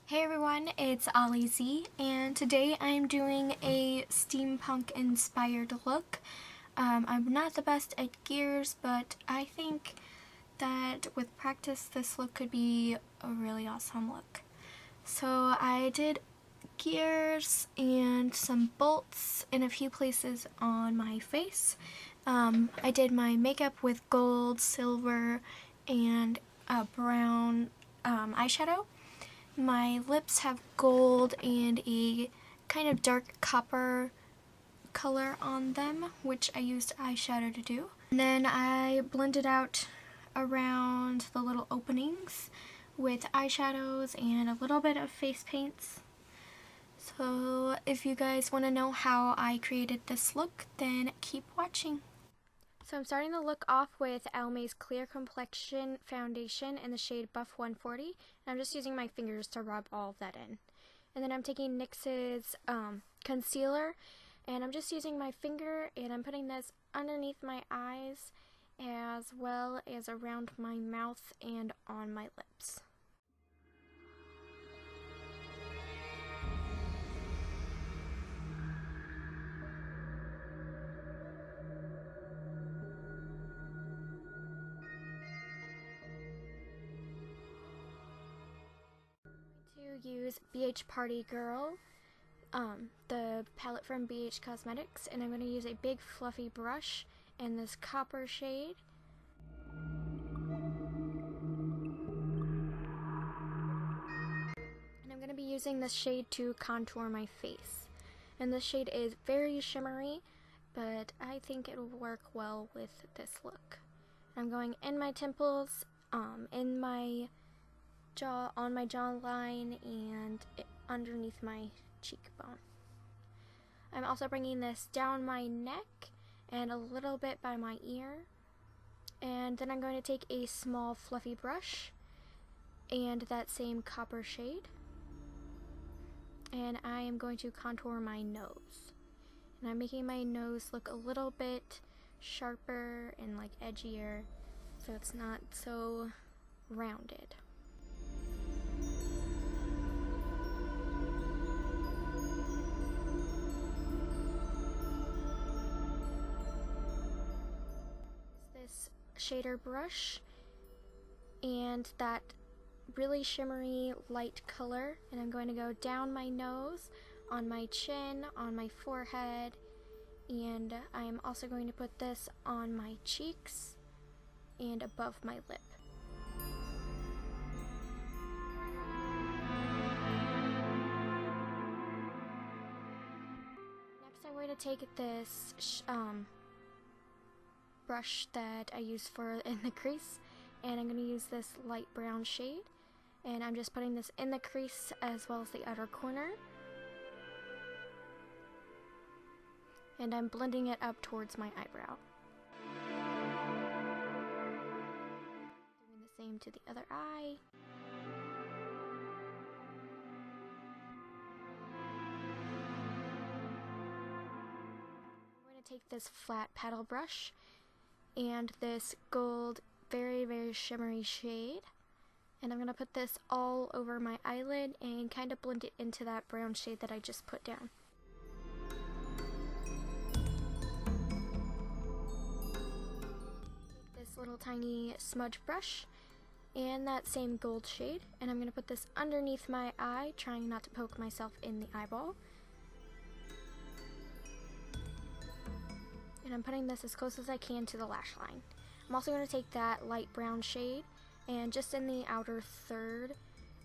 Hey everyone, it's Olly Z, and today I'm doing a steampunk inspired look. I'm not the best at gears, but I think that with practice this look could be a really awesome look. So I did gears and some bolts in a few places on my face. I did my makeup with gold, silver, and a brown eyeshadow. My lips have gold and a kind of dark copper color on them, which I used eyeshadow to do. And then I blended out around the little openings with eyeshadows and a little bit of face paints. So if you guys want to know how I created this look, then keep watching. So I'm starting the look off with Almay's Clear Complexion Foundation in the shade Buff 140. And I'm just using my fingers to rub all of that in. And then I'm taking NYX's concealer, and I'm just using my finger, and I'm putting this underneath my eyes as well as around my mouth and on my lips. To use BH Party Girl, the palette from BH Cosmetics, and I'm going to use a big fluffy brush in this copper shade. And I'm going to be using this shade to contour my face. And this shade is very shimmery, but I think it'll work well with this look. I'm going in my temples, in my jaw, on my jawline, and underneath my cheekbone. I'm also bringing this down my neck and a little bit by my ear. And then I'm going to take a small fluffy brush and that same copper shade, and I am going to contour my nose. And I'm making my nose look a little bit sharper and like edgier, so it's not so rounded. This shader brush and that really shimmery light color, and I'm going to go down my nose, on my chin, on my forehead, and I'm also going to put this on my cheeks and above my lip. Next I'm going to take this brush that I use for in the crease, and I'm going to use this light brown shade, and I'm just putting this in the crease as well as the outer corner, and I'm blending it up towards my eyebrow. Doing the same to the other eye. I'm going to take this flat paddle brush and this gold, very shimmery shade, and I'm going to put this all over my eyelid and kind of blend it into that brown shade that I just put down. Take this little tiny smudge brush and that same gold shade, and I'm going to put this underneath my eye, trying not to poke myself in the eyeball. And I'm putting this as close as I can to the lash line. I'm also going to take that light brown shade, and just in the outer third,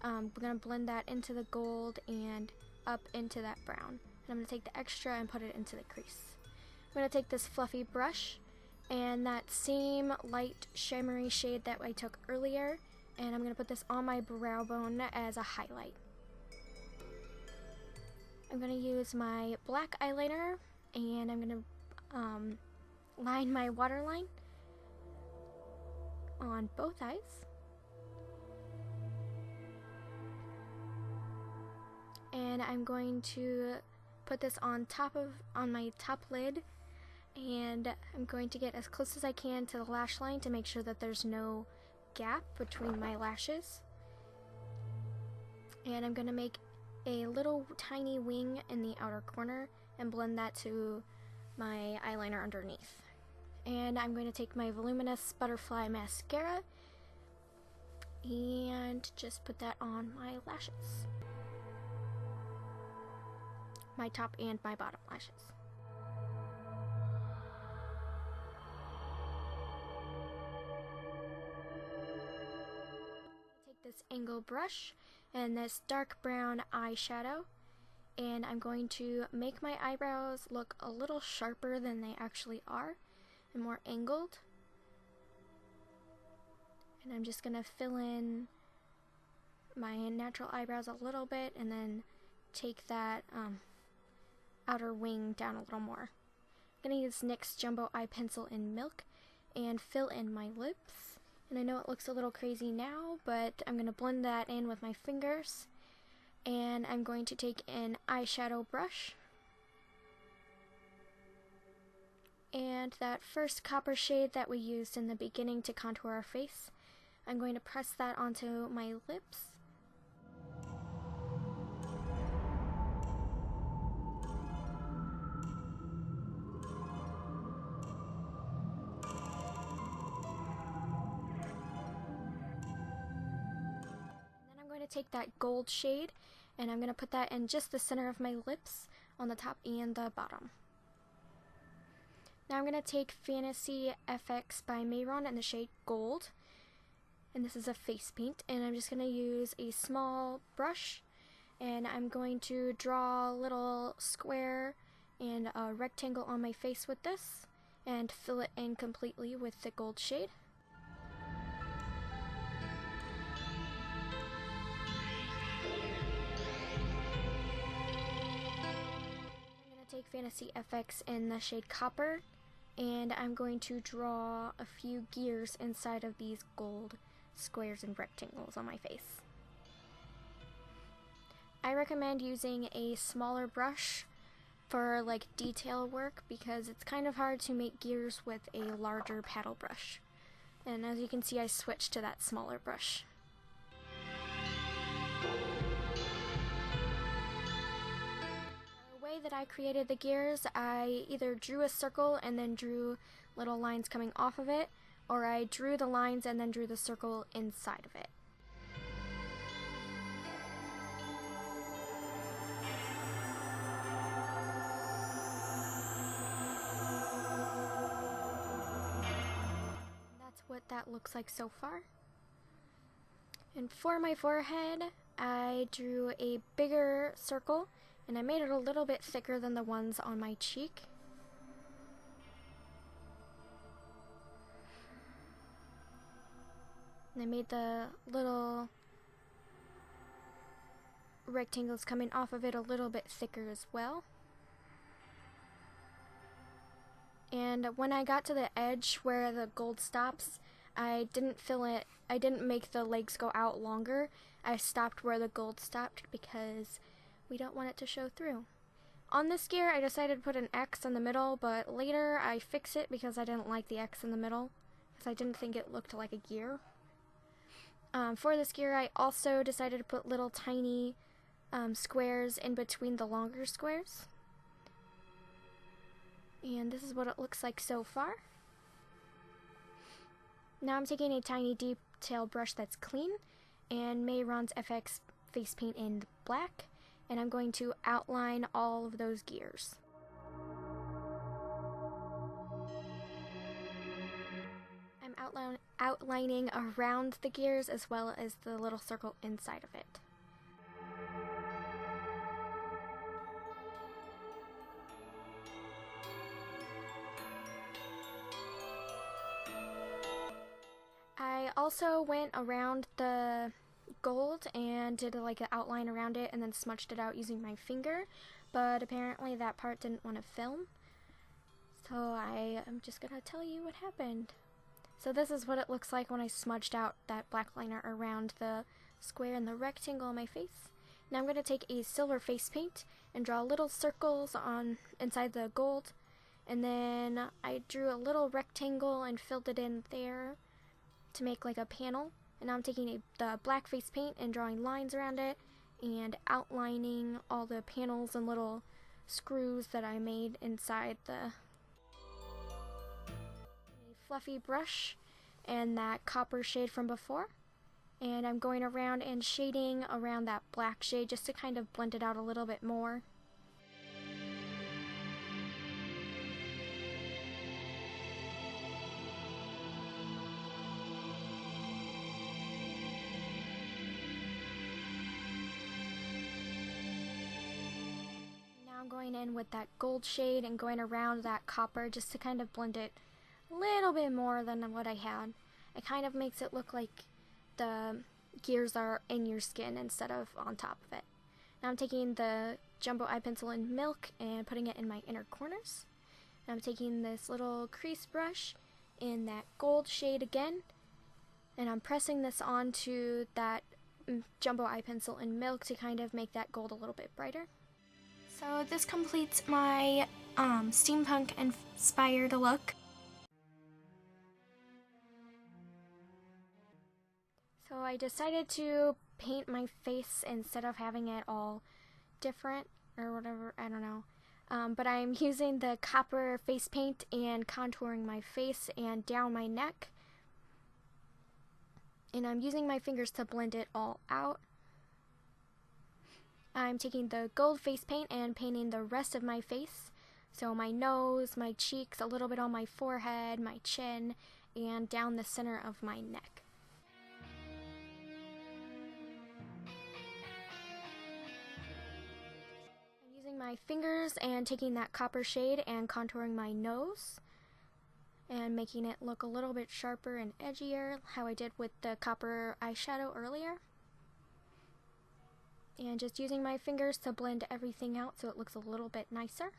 we're going to blend that into the gold and up into that brown. And I'm going to take the extra and put it into the crease. I'm going to take this fluffy brush and that same light shimmery shade that I took earlier, and I'm going to put this on my brow bone as a highlight. I'm going to use my black eyeliner, and I'm going to line my waterline on both eyes. And I'm going to put this on my top lid, and I'm going to get as close as I can to the lash line to make sure that there's no gap between my lashes. And I'm going to make a little tiny wing in the outer corner and blend that to my eyeliner underneath. And I'm going to take my Voluminous Butterfly Mascara and just put that on my lashes. My top and my bottom lashes. Take this angle brush and this dark brown eyeshadow, and I'm going to make my eyebrows look a little sharper than they actually are and more angled. And I'm just going to fill in my natural eyebrows a little bit and then take that outer wing down a little more. I'm going to use NYX Jumbo Eye Pencil in Milk and fill in my lips. And I know it looks a little crazy now, but I'm going to blend that in with my fingers. And I'm going to take an eyeshadow brush. And that first copper shade that we used in the beginning to contour our face, I'm going to press that onto my lips. Take that gold shade and I'm going to put that in just the center of my lips on the top and the bottom. Now I'm going to take Fantasy FX by Mayron in the shade Gold, and this is a face paint, and I'm just going to use a small brush and I'm going to draw a little square and a rectangle on my face with this and fill it in completely with the gold shade. Take Fantasy FX in the shade Copper, and I'm going to draw a few gears inside of these gold squares and rectangles on my face. I recommend using a smaller brush for like detail work because it's kind of hard to make gears with a larger paddle brush. And as you can see, I switched to that smaller brush. That I created the gears, I either drew a circle and then drew little lines coming off of it, or I drew the lines and then drew the circle inside of it. And that's what that looks like so far. And for my forehead, I drew a bigger circle and I made it a little bit thicker than the ones on my cheek. And I made the little rectangles coming off of it a little bit thicker as well. And when I got to the edge where the gold stops, I didn't fill it, I didn't make the legs go out longer. I stopped where the gold stopped because we don't want it to show through. On this gear, I decided to put an X in the middle, but later I fixed it because I didn't like the X in the middle, because I didn't think it looked like a gear. For this gear, I also decided to put little tiny squares in between the longer squares. And this is what it looks like so far. Now I'm taking a tiny detail brush that's clean, and Mayron's FX face paint in black, and I'm going to outline all of those gears. I'm outlining around the gears as well as the little circle inside of it. I also went around the gold and did like an outline around it and then smudged it out using my finger, but apparently that part didn't want to film, so I am just gonna tell you what happened. So this is what it looks like when I smudged out that black liner around the square and the rectangle on my face. Now I'm going to take a silver face paint and draw little circles on inside the gold, and then I drew a little rectangle and filled it in there to make like a panel. And now I'm taking the black face paint and drawing lines around it and outlining all the panels and little screws that I made inside the fluffy brush and that copper shade from before. And I'm going around and shading around that black shade just to kind of blend it out a little bit more. Now I'm going in with that gold shade and going around that copper just to kind of blend it a little bit more than what I had. It kind of makes it look like the gears are in your skin instead of on top of it. Now I'm taking the jumbo eye pencil in milk and putting it in my inner corners. And I'm taking this little crease brush in that gold shade again, and I'm pressing this onto that jumbo eye pencil in milk to kind of make that gold a little bit brighter. So this completes my steampunk inspired look. So I decided to paint my face instead of having it all different or whatever, I don't know. But I'm using the copper face paint and contouring my face and down my neck. And I'm using my fingers to blend it all out. I'm taking the gold face paint and painting the rest of my face. So my nose, my cheeks, a little bit on my forehead, my chin, and down the center of my neck. My fingers and taking that copper shade and contouring my nose and making it look a little bit sharper and edgier, how I did with the copper eyeshadow earlier. And just using my fingers to blend everything out so it looks a little bit nicer.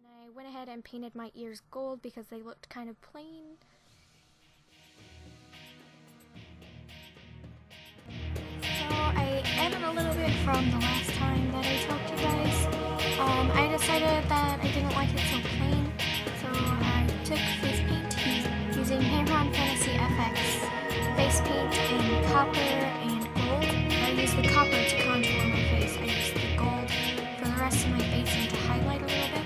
I went ahead and painted my ears gold because they looked kind of plain. So I added a little bit from the last time that I talked to you guys. I decided that I didn't like it so plain, so I took face paint using Hammer-On Fantasy FX face paint in copper and gold. I used the copper to contour my face. I used the gold for the rest of my face and to highlight a little bit.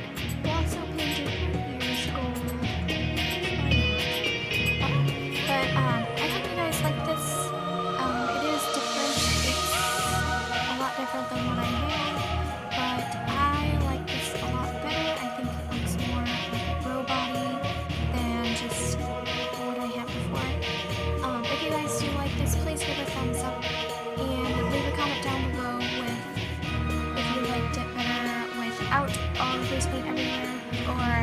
Different than what I had, but I like this a lot better. I think it looks more like a robot-y than just what I had before. If you guys do like this, please give a thumbs up and leave a comment down below with if you liked it better without all the face paint everywhere, or